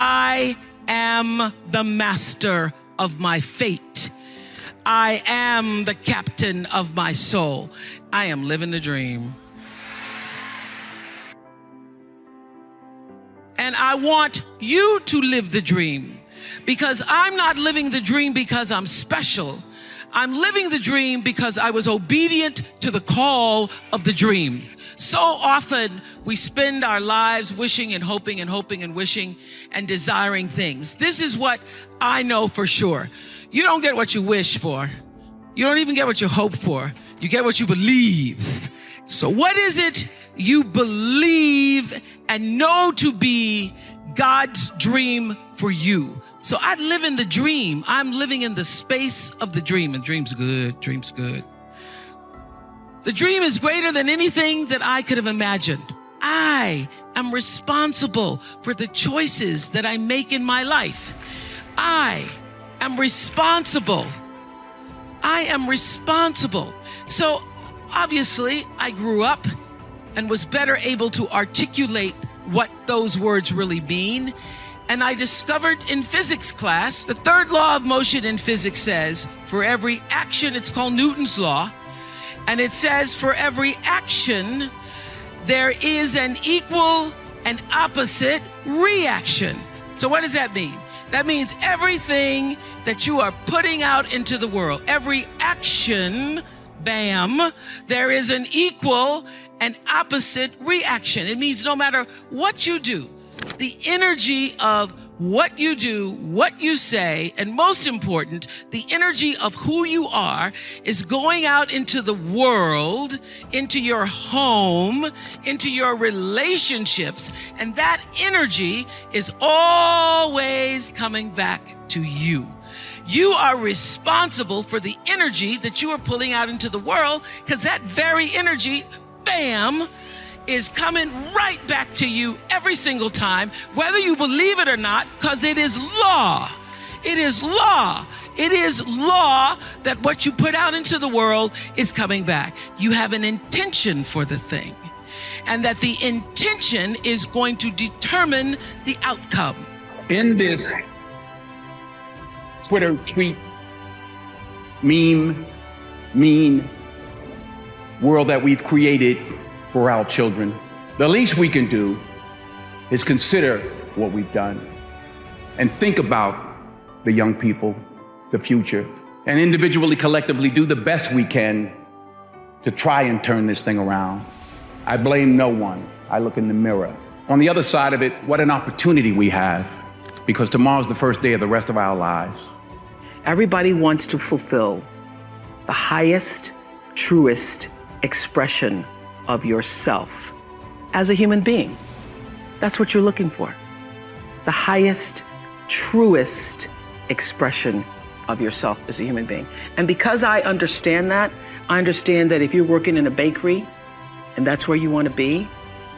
I am the master of my fate. I am the captain of my soul. I am living the dream. And I want you to live the dream, because I'm not living the dream because I'm special. I'm living the dream because I was obedient to the call of the dream. So often we spend our lives wishing and hoping and hoping and wishing and desiring things. This is what I know for sure. You don't get what you wish for. You don't even get what you hope for. You get what you believe. So what is it you believe and know to be God's dream for you? So I live in the dream. I'm living in the space of the dream, and dream's good, dream's good. The dream is greater than anything that I could have imagined. I am responsible for the choices that I make in my life. I am responsible. I am responsible. So obviously I grew up and was better able to articulate what those words really mean. And I discovered in physics class, the third law of motion in physics says, for every action, it's called Newton's law, and it says for every action, there is an equal and opposite reaction. So what does that mean? That means everything that you are putting out into the world, every action, bam, there is an equal and opposite reaction. It means no matter what you do, the energy of what you do, what you say, and most important, the energy of who you are is going out into the world, into your home, into your relationships, and that energy is always coming back to you. You are responsible for the energy that you are pulling out into the world, because that very energy, bam, is coming right back to you every single time, whether you believe it or not, because it is law. It is law. It is law that what you put out into the world is coming back. You have an intention for the thing, and that the intention is going to determine the outcome. In this Twitter tweet, mean world that we've created for our children, the least we can do is consider what we've done and think about the young people, the future, and individually, collectively do the best we can to try and turn this thing around. I blame no one. I look in the mirror. On the other side of it, what an opportunity we have, because tomorrow's the first day of the rest of our lives. Everybody wants to fulfill the highest, truest expression of yourself as a human being. That's what you're looking for. The highest, truest expression of yourself as a human being. And because I understand that if you're working in a bakery and that's where you want to be,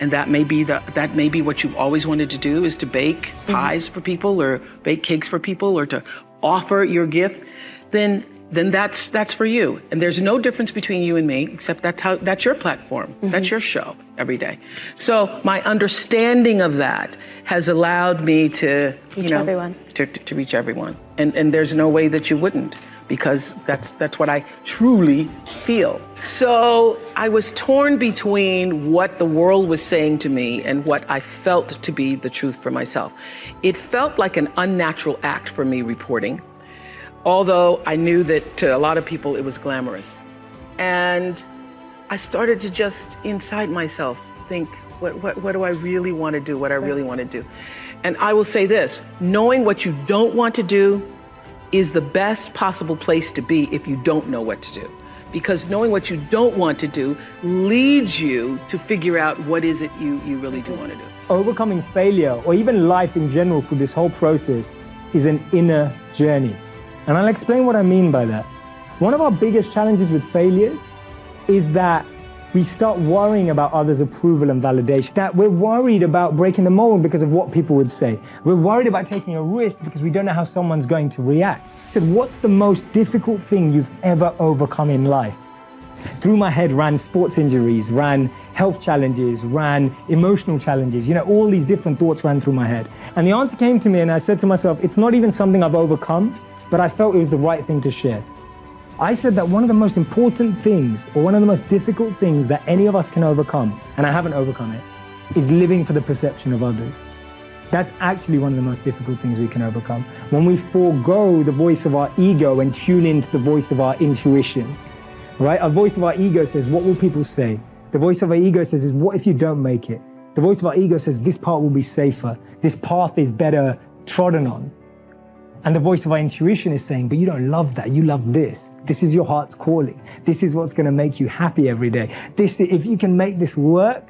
and that may be what you've always wanted to do, is to bake pies for people or bake cakes for people or to offer your gift, then that's for you. And there's no difference between you and me, except that's your platform. That's your show every day. So my understanding of that has allowed me to reach everyone. To reach everyone. And there's no way that you wouldn't, because that's what I truly feel. So I was torn between what the world was saying to me and what I felt to be the truth for myself. It felt like an unnatural act for me reporting, although I knew that to a lot of people it was glamorous. And I started to just inside myself think, what do I really want to do, what I really want to do. And I will say this, knowing what you don't want to do is the best possible place to be if you don't know what to do. Because knowing what you don't want to do leads you to figure out what is it you really do want to do. Overcoming failure, or even life in general through this whole process, is an inner journey. And I'll explain what I mean by that. One of our biggest challenges with failures is that we start worrying about others' approval and validation. That we're worried about breaking the mold because of what people would say. We're worried about taking a risk because we don't know how someone's going to react. So what's the most difficult thing you've ever overcome in life? Through my head ran sports injuries, ran health challenges, ran emotional challenges. All these different thoughts ran through my head. And the answer came to me, and I said to myself, it's not even something I've overcome, but I felt it was the right thing to share. I said that one of the most important things, or one of the most difficult things that any of us can overcome, and I haven't overcome it, is living for the perception of others. That's actually one of the most difficult things we can overcome. When we forego the voice of our ego and tune into the voice of our intuition, right? Our voice of our ego says, what will people say? The voice of our ego says, what if you don't make it? The voice of our ego says, this part will be safer. This path is better trodden on. And the voice of our intuition is saying, but you don't love that, you love this. This is your heart's calling. This is what's gonna make you happy every day. If you can make this work,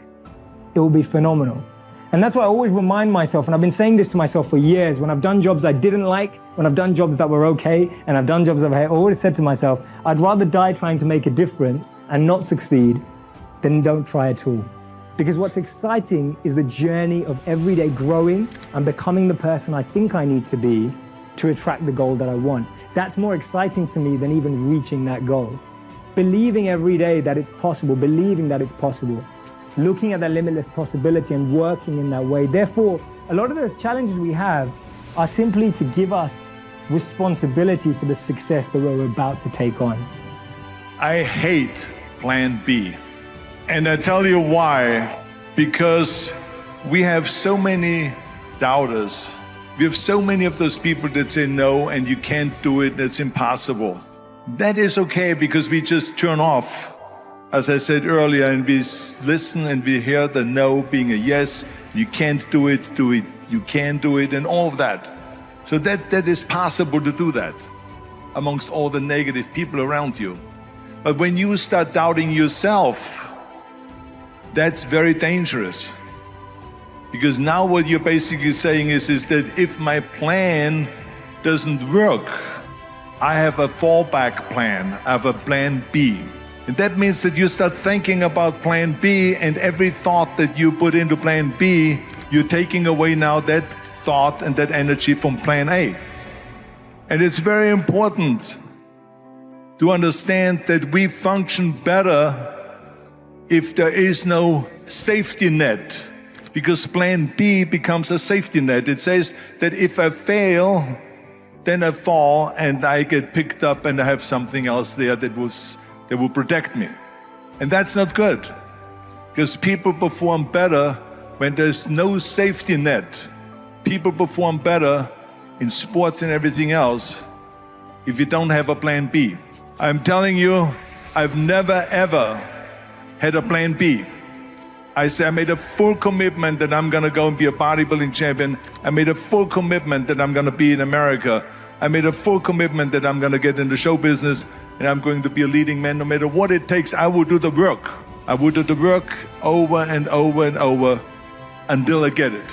it will be phenomenal. And that's why I always remind myself, and I've been saying this to myself for years, when I've done jobs I didn't like, when I've done jobs that were okay, and I've done jobs that I always said to myself, I'd rather die trying to make a difference and not succeed than don't try at all. Because what's exciting is the journey of every day growing and becoming the person I think I need to be to attract the goal that I want. That's more exciting to me than even reaching that goal. Believing every day that it's possible, believing that it's possible, looking at that limitless possibility and working in that way. Therefore, a lot of the challenges we have are simply to give us responsibility for the success that we're about to take on. I hate plan B. And I tell you why. Because we have so many doubters. We have so many of those people that say no and you can't do it, that's impossible. That is okay because we just turn off, as I said earlier, and we listen and we hear the no being a yes. You can't do it, you can do it, and all of that. So that is possible to do that amongst all the negative people around you. But when you start doubting yourself, that's very dangerous. Because now what you're basically saying is that if my plan doesn't work, I have a fallback plan, I have a plan B. And that means that you start thinking about plan B, and every thought that you put into plan B, you're taking away now that thought and that energy from plan A. And it's very important to understand that we function better if there is no safety net, because plan B becomes a safety net. It says that if I fail, then I fall and I get picked up and I have something else there that will protect me. And that's not good, because people perform better when there's no safety net. People perform better in sports and everything else if you don't have a plan B. I'm telling you, I've never ever had a plan B. I made a full commitment that I'm gonna go and be a bodybuilding champion. I made a full commitment that I'm gonna be in America. I made a full commitment that I'm gonna get in the show business and I'm going to be a leading man. No matter what it takes, I will do the work. I will do the work over and over and over until I get it.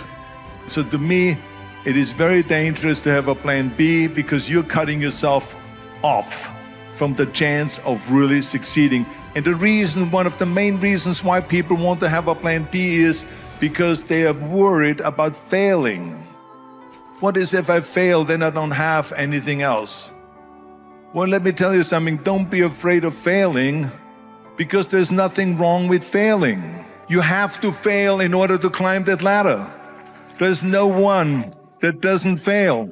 So to me, it is very dangerous to have a plan B, because you're cutting yourself off from the chance of really succeeding. And the reason, one of the main reasons why people want to have a plan B is because they are worried about failing. What is if I fail, then I don't have anything else? Well, let me tell you something, don't be afraid of failing, because there's nothing wrong with failing. You have to fail in order to climb that ladder. There's no one that doesn't fail.